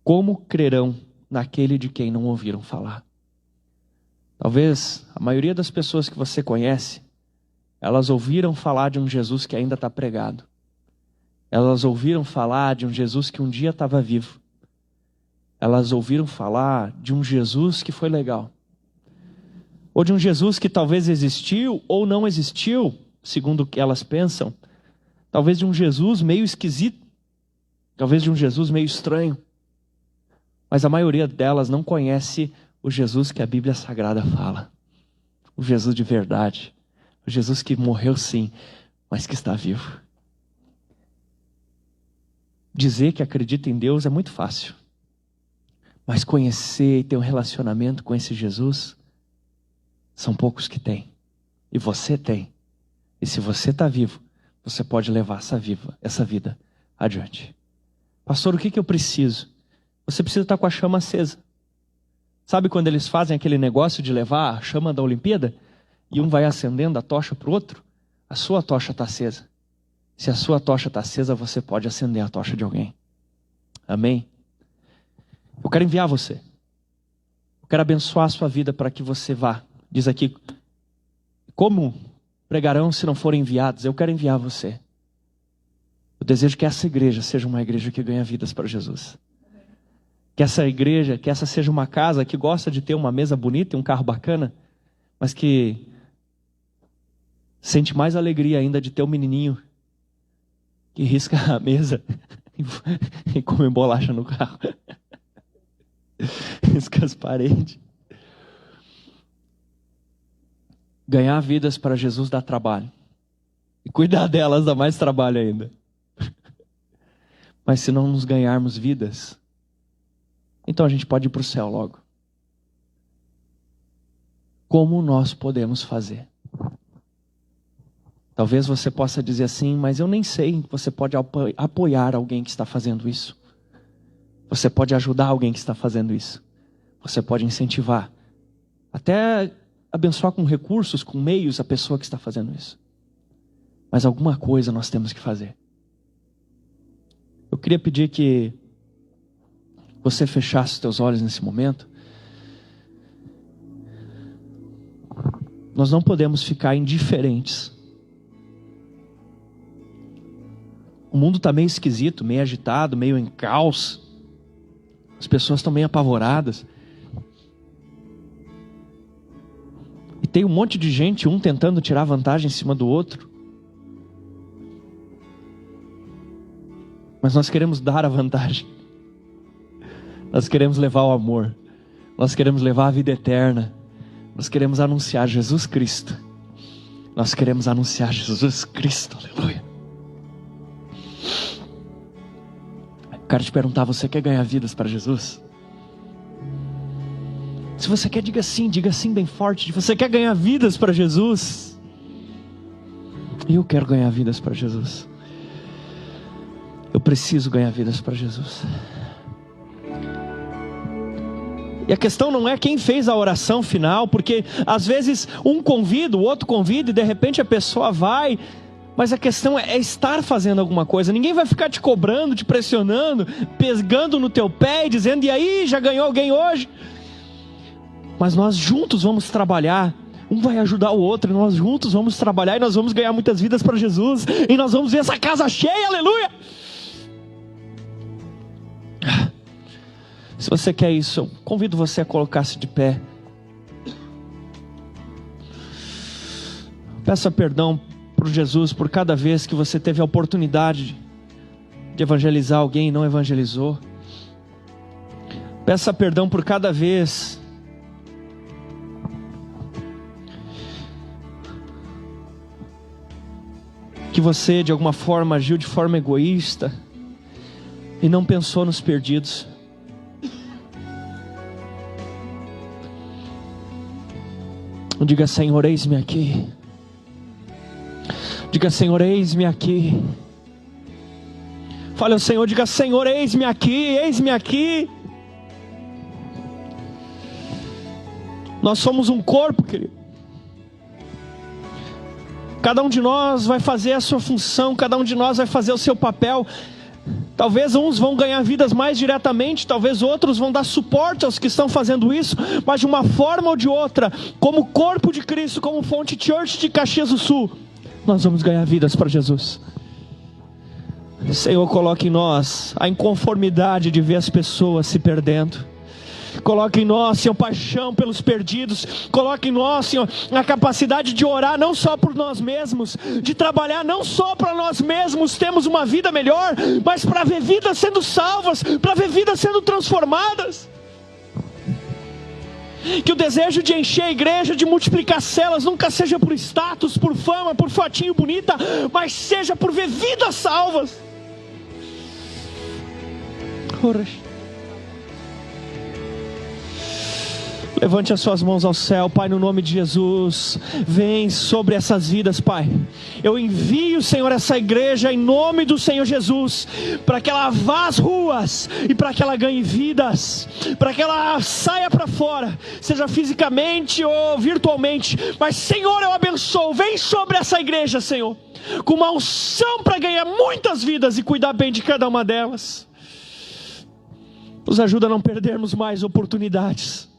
Como crerão naquele de quem não ouviram falar? Talvez a maioria das pessoas que você conhece, elas ouviram falar de um Jesus que ainda está pregado. Elas ouviram falar de um Jesus que um dia estava vivo. Elas ouviram falar de um Jesus que foi legal. Ou de um Jesus que talvez existiu ou não existiu, segundo o que elas pensam. Talvez de um Jesus meio esquisito. Talvez de um Jesus meio estranho. Mas a maioria delas não conhece o Jesus que a Bíblia Sagrada fala. O Jesus de verdade. Jesus que morreu sim, mas que está vivo. Dizer que acredita em Deus é muito fácil. Mas conhecer e ter um relacionamento com esse Jesus, são poucos que têm. E você tem. E se você está vivo, você pode levar essa vida adiante. Pastor, o que eu preciso? Você precisa estar com a chama acesa. Sabe quando eles fazem aquele negócio de levar a chama da Olimpíada? E um vai acendendo a tocha para o outro? A sua tocha está acesa. Se a sua tocha está acesa, você pode acender a tocha de alguém. Amém? Eu quero enviar você. Eu quero abençoar a sua vida para que você vá. Diz aqui, como pregarão se não forem enviados? Eu quero enviar você. Eu desejo que essa igreja seja uma igreja que ganha vidas para Jesus. Que essa igreja, que essa seja uma casa que gosta de ter uma mesa bonita e um carro bacana, mas que sente mais alegria ainda de ter um menininho que risca a mesa e come bolacha no carro. Risca as paredes. Ganhar vidas para Jesus dá trabalho. E cuidar delas dá mais trabalho ainda. Mas se não nos ganharmos vidas, então a gente pode ir para o céu logo. Como nós podemos fazer? Talvez você possa dizer assim, mas eu nem sei. Você pode apoiar alguém que está fazendo isso. Você pode ajudar alguém que está fazendo isso. Você pode incentivar. Até abençoar com recursos, com meios a pessoa que está fazendo isso. Mas alguma coisa nós temos que fazer. Eu queria pedir que você fechasse os teus olhos nesse momento. Nós não podemos ficar indiferentes. O mundo está meio esquisito, meio agitado, meio em caos. As pessoas estão meio apavoradas. E tem um monte de gente, um tentando tirar vantagem em cima do outro. Mas nós queremos dar a vantagem. Nós queremos levar o amor. Nós queremos levar a vida eterna. Nós queremos anunciar Jesus Cristo. Nós queremos anunciar Jesus Cristo. Aleluia. Quero te perguntar, você quer ganhar vidas para Jesus? Se você quer, diga sim bem forte. Você quer ganhar vidas para Jesus? Eu quero ganhar vidas para Jesus. Eu preciso ganhar vidas para Jesus. E a questão não é quem fez a oração final, porque às vezes um convida, o outro convida e de repente a pessoa vai. Mas a questão é estar fazendo alguma coisa. Ninguém vai ficar te cobrando, te pressionando, pegando no teu pé e dizendo, e aí, já ganhou alguém hoje? Mas nós juntos vamos trabalhar. Um vai ajudar o outro, e nós juntos vamos trabalhar, e nós vamos ganhar muitas vidas para Jesus, e nós vamos ver essa casa cheia, aleluia! Se você quer isso, eu convido você a colocar-se de pé. Peça perdão por Jesus por cada vez que você teve a oportunidade de evangelizar alguém e não evangelizou. Peça perdão por cada vez que você de alguma forma agiu de forma egoísta e não pensou nos perdidos. Diga, Senhor, eis-me aqui. Diga, Senhor, eis-me aqui. Fale ao Senhor, diga, Senhor, eis-me aqui, eis-me aqui. Nós somos um corpo, querido. Cada um de nós vai fazer a sua função, cada um de nós vai fazer o seu papel. Talvez uns vão ganhar vidas mais diretamente, talvez outros vão dar suporte aos que estão fazendo isso, mas de uma forma ou de outra, como corpo de Cristo, como Fonte Church de Caxias do Sul, nós vamos ganhar vidas para Jesus. Senhor, coloque em nós a inconformidade de ver as pessoas se perdendo. Coloque em nós, Senhor, paixão pelos perdidos. Coloque em nós, Senhor, a capacidade de orar não só por nós mesmos, de trabalhar não só para nós mesmos termos uma vida melhor, mas para ver vidas sendo salvas, para ver vidas sendo transformadas. Que o desejo de encher a igreja, de multiplicar celas, nunca seja por status, por fama, por fotinho bonita, mas seja por ver vidas salvas. Levante as suas mãos ao céu, Pai, no nome de Jesus. Vem sobre essas vidas, Pai. Eu envio, Senhor, essa igreja em nome do Senhor Jesus, para que ela vá às ruas e para que ela ganhe vidas, para que ela saia para fora, seja fisicamente ou virtualmente. Mas, Senhor, eu abençoo. Vem sobre essa igreja, Senhor, com uma unção para ganhar muitas vidas e cuidar bem de cada uma delas. Nos ajuda a não perdermos mais oportunidades.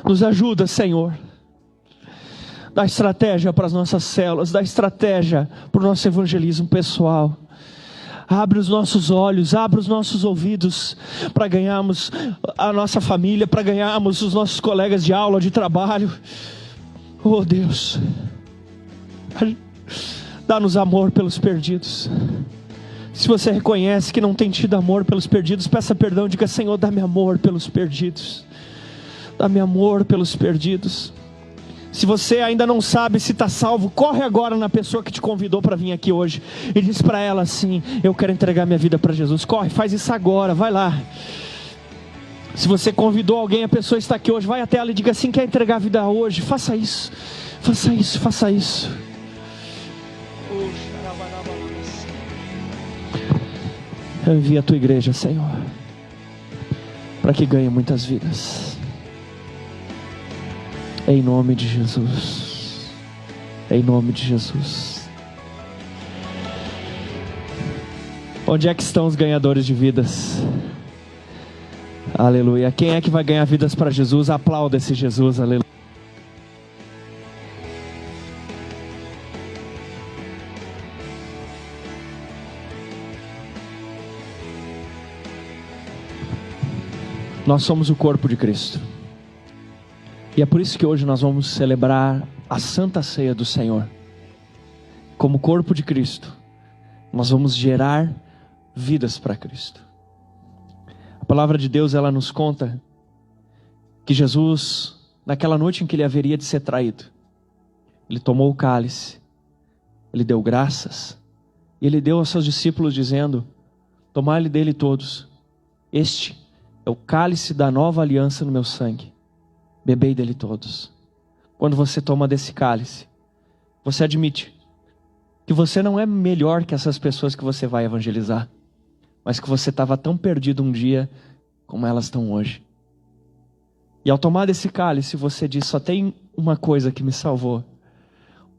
Nos ajuda, Senhor. Dá estratégia para as nossas células, dá estratégia para o nosso evangelismo pessoal. Abre os nossos olhos, abre os nossos ouvidos, para ganharmos a nossa família, para ganharmos os nossos colegas de aula, de trabalho. Oh Deus, dá-nos amor pelos perdidos. Se você reconhece que não tem tido amor pelos perdidos, peça perdão, diga: Senhor, dá-me amor pelos perdidos. Dá-me amor pelos perdidos. Se você ainda não sabe se está salvo, corre agora na pessoa que te convidou para vir aqui hoje e diz para ela assim: eu quero entregar minha vida para Jesus. Corre, faz isso agora, vai lá. Se você convidou alguém, a pessoa está aqui hoje, vai até ela e diga assim: quer entregar a vida hoje? Faça isso, faça isso, faça isso. Envia a tua igreja, Senhor, para que ganhe muitas vidas. Em nome de Jesus. Em nome de Jesus. Onde é que estão os ganhadores de vidas? Aleluia. Quem é que vai ganhar vidas para Jesus? Aplauda esse Jesus. Aleluia. Nós somos o corpo de Cristo. E é por isso que hoje nós vamos celebrar a Santa Ceia do Senhor. Como corpo de Cristo, nós vamos gerar vidas para Cristo. A palavra de Deus, ela nos conta que Jesus, naquela noite em que ele haveria de ser traído, ele tomou o cálice, ele deu graças, e ele deu aos seus discípulos dizendo: tomai-lhe dele todos, este é o cálice da nova aliança no meu sangue. Bebei dele todos. Quando você toma desse cálice, você admite que você não é melhor que essas pessoas que você vai evangelizar, mas que você estava tão perdido um dia como elas estão hoje. E ao tomar desse cálice, você diz: só tem uma coisa que me salvou: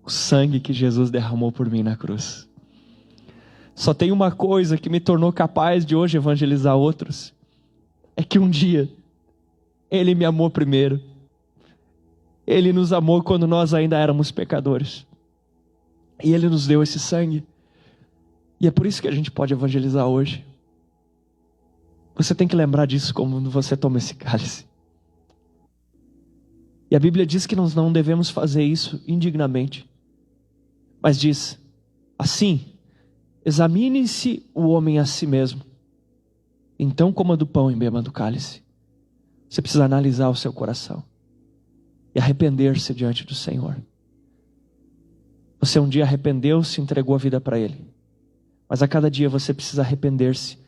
o sangue que Jesus derramou por mim na cruz. Só tem uma coisa que me tornou capaz de hoje evangelizar outros: é que um dia Ele me amou primeiro. Ele nos amou quando nós ainda éramos pecadores. E Ele nos deu esse sangue. E é por isso que a gente pode evangelizar hoje. Você tem que lembrar disso quando você toma esse cálice. E a Bíblia diz que nós não devemos fazer isso indignamente. Mas diz assim: examine-se o homem a si mesmo. Então coma do pão e beba do cálice. Você precisa analisar o seu coração e arrepender-se diante do Senhor. Você um dia arrependeu-se e entregou a vida para Ele. Mas a cada dia você precisa arrepender-se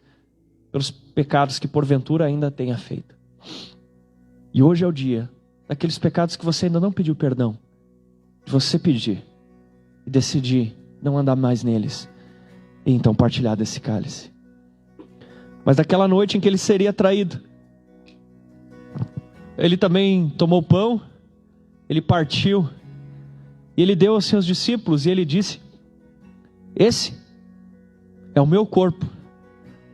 pelos pecados que porventura ainda tenha feito. E hoje é o dia daqueles pecados que você ainda não pediu perdão, de você pedir e decidir não andar mais neles, e então partilhar desse cálice. Mas daquela noite em que ele seria traído, ele também tomou pão, ele partiu, e ele deu aos seus discípulos, e ele disse: esse é o meu corpo,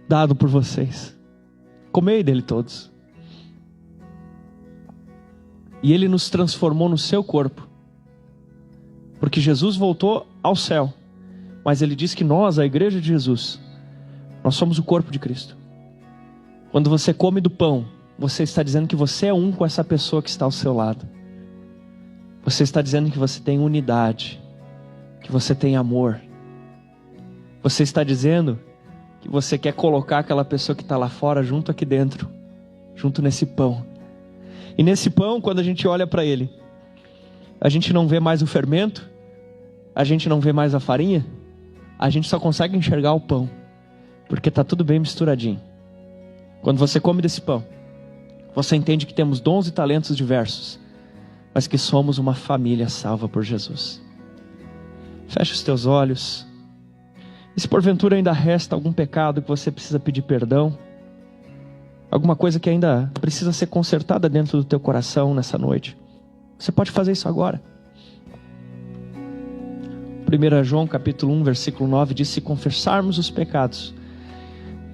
dado por vocês. Comei dele todos. E ele nos transformou no seu corpo, porque Jesus voltou ao céu, mas ele diz que nós, a igreja de Jesus, nós somos o corpo de Cristo. Quando você come do pão, você está dizendo que você é um com essa pessoa que está ao seu lado. Você está dizendo que você tem unidade, que você tem amor. Você está dizendo que você quer colocar aquela pessoa que está lá fora junto aqui dentro, junto nesse pão. E nesse pão, quando a gente olha para ele, a gente não vê mais o fermento, a gente não vê mais a farinha, a gente só consegue enxergar o pão, porque está tudo bem misturadinho. Quando você come desse pão, você entende que temos dons e talentos diversos, mas que somos uma família salva por Jesus. Feche os teus olhos. E se porventura ainda resta algum pecado que você precisa pedir perdão, alguma coisa que ainda precisa ser consertada dentro do teu coração nessa noite, você pode fazer isso agora. 1 João capítulo 1, versículo 9 diz: se confessarmos os pecados,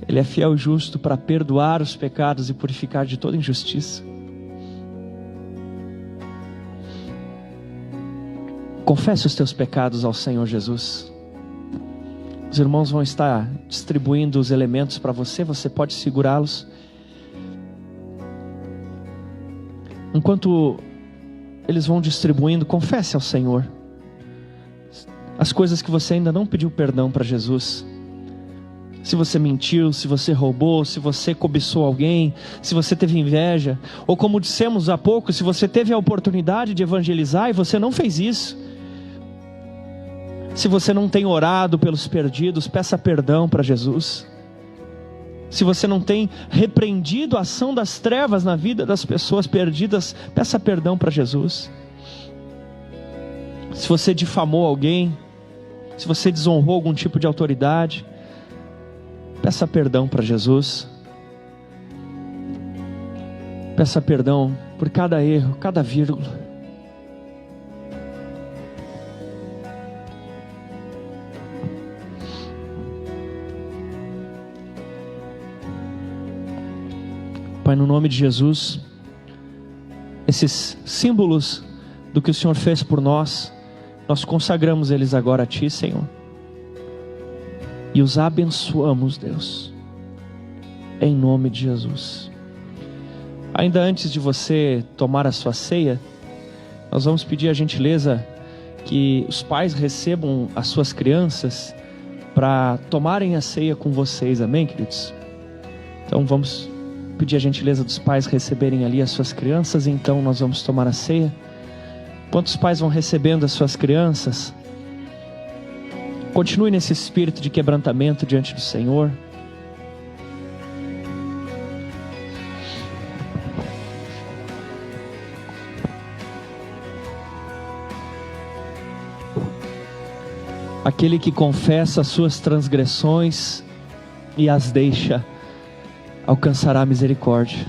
Ele é fiel e justo para perdoar os pecados e purificar de toda injustiça. Confesse os teus pecados ao Senhor Jesus. Os irmãos vão estar distribuindo os elementos para você, você pode segurá-los. Enquanto eles vão distribuindo, confesse ao Senhor as coisas que você ainda não pediu perdão para Jesus. Se você mentiu, se você roubou, se você cobiçou alguém, se você teve inveja, ou como dissemos há pouco, se você teve a oportunidade de evangelizar e você não fez isso. Se você não tem orado pelos perdidos, peça perdão para Jesus. Se você não tem repreendido a ação das trevas na vida das pessoas perdidas, peça perdão para Jesus. Se você difamou alguém, se você desonrou algum tipo de autoridade, peça perdão para Jesus. Peça perdão por cada erro, cada vírgula. Pai, no nome de Jesus, esses símbolos do que o Senhor fez por nós, nós consagramos eles agora a Ti, Senhor, e os abençoamos, Deus, em nome de Jesus. Ainda antes de você tomar a sua ceia, nós vamos pedir a gentileza que os pais recebam as suas crianças para tomarem a ceia com vocês, amém, queridos? Então vamos pedir a gentileza dos pais receberem ali as suas crianças, e então nós vamos tomar a ceia. Enquanto os pais vão recebendo as suas crianças, continue nesse espírito de quebrantamento diante do Senhor. Aquele que confessa as suas transgressões e as deixa, alcançará misericórdia.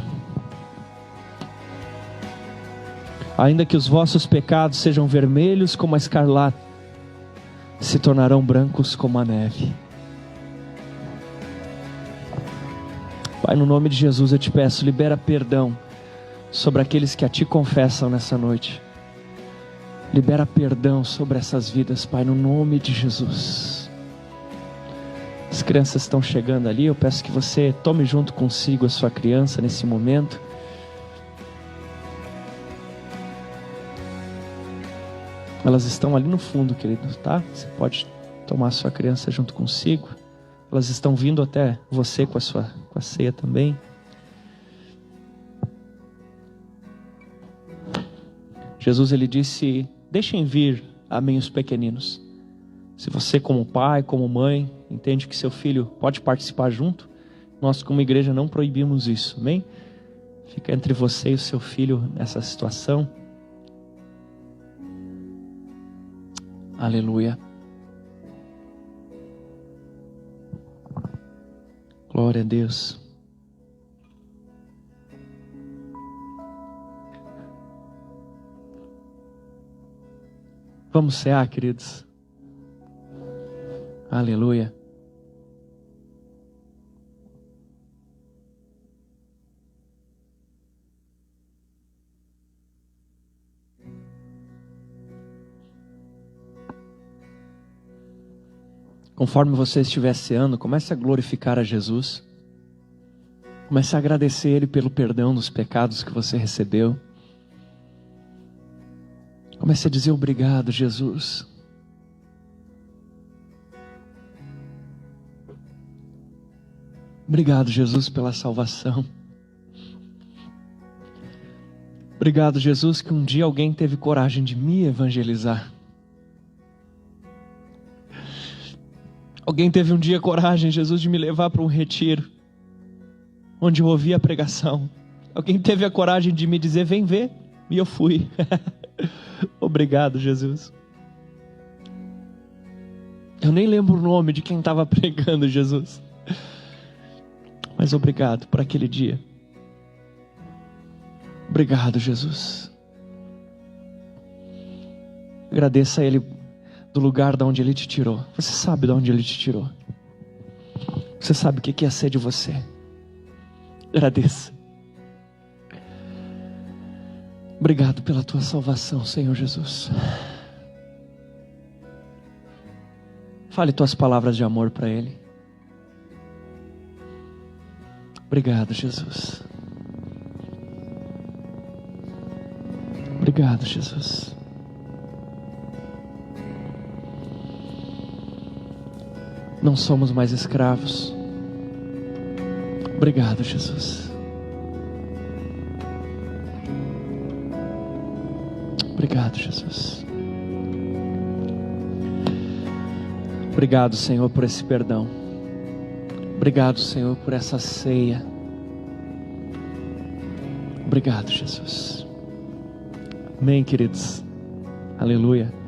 Ainda que os vossos pecados sejam vermelhos como a escarlata, se tornarão brancos como a neve. Pai, no nome de Jesus eu te peço, libera perdão sobre aqueles que a Ti confessam nessa noite. Libera perdão sobre essas vidas, Pai, no nome de Jesus. As crianças estão chegando ali, eu peço que você tome junto consigo a sua criança nesse momento. Elas estão ali no fundo, querido, tá? Você pode tomar a sua criança junto consigo. Elas estão vindo até você com a ceia também. Jesus, Ele disse: deixem vir a mim os pequeninos. Se você, como pai, como mãe, entende que seu filho pode participar junto, nós como igreja não proibimos isso, amém? Fica entre você e o seu filho nessa situação. Aleluia. Glória a Deus. Vamos cear, queridos. Aleluia. Conforme você estiver ceando, comece a glorificar a Jesus. Comece a agradecer Ele pelo perdão dos pecados que você recebeu. Comece a dizer obrigado, Jesus. Obrigado, Jesus, pela salvação. Obrigado, Jesus, que um dia alguém teve coragem de me evangelizar. Alguém teve um dia coragem, Jesus, de me levar para um retiro, onde eu ouvi a pregação. Alguém teve a coragem de me dizer, vem ver, e eu fui. Obrigado, Jesus. Eu nem lembro o nome de quem estava pregando, Jesus. Mas obrigado por aquele dia. Obrigado, Jesus. Agradeça a Ele do lugar de onde Ele te tirou. Você sabe de onde Ele te tirou. Você sabe o que é ser de você. Agradeça. Obrigado pela tua salvação, Senhor Jesus. Fale tuas palavras de amor para Ele. Obrigado, Jesus. Obrigado, Jesus. Não somos mais escravos. Obrigado, Jesus. Obrigado, Jesus. Obrigado, Senhor, por esse perdão. Obrigado, Senhor, por essa ceia. Obrigado, Jesus. Amém, queridos. Aleluia.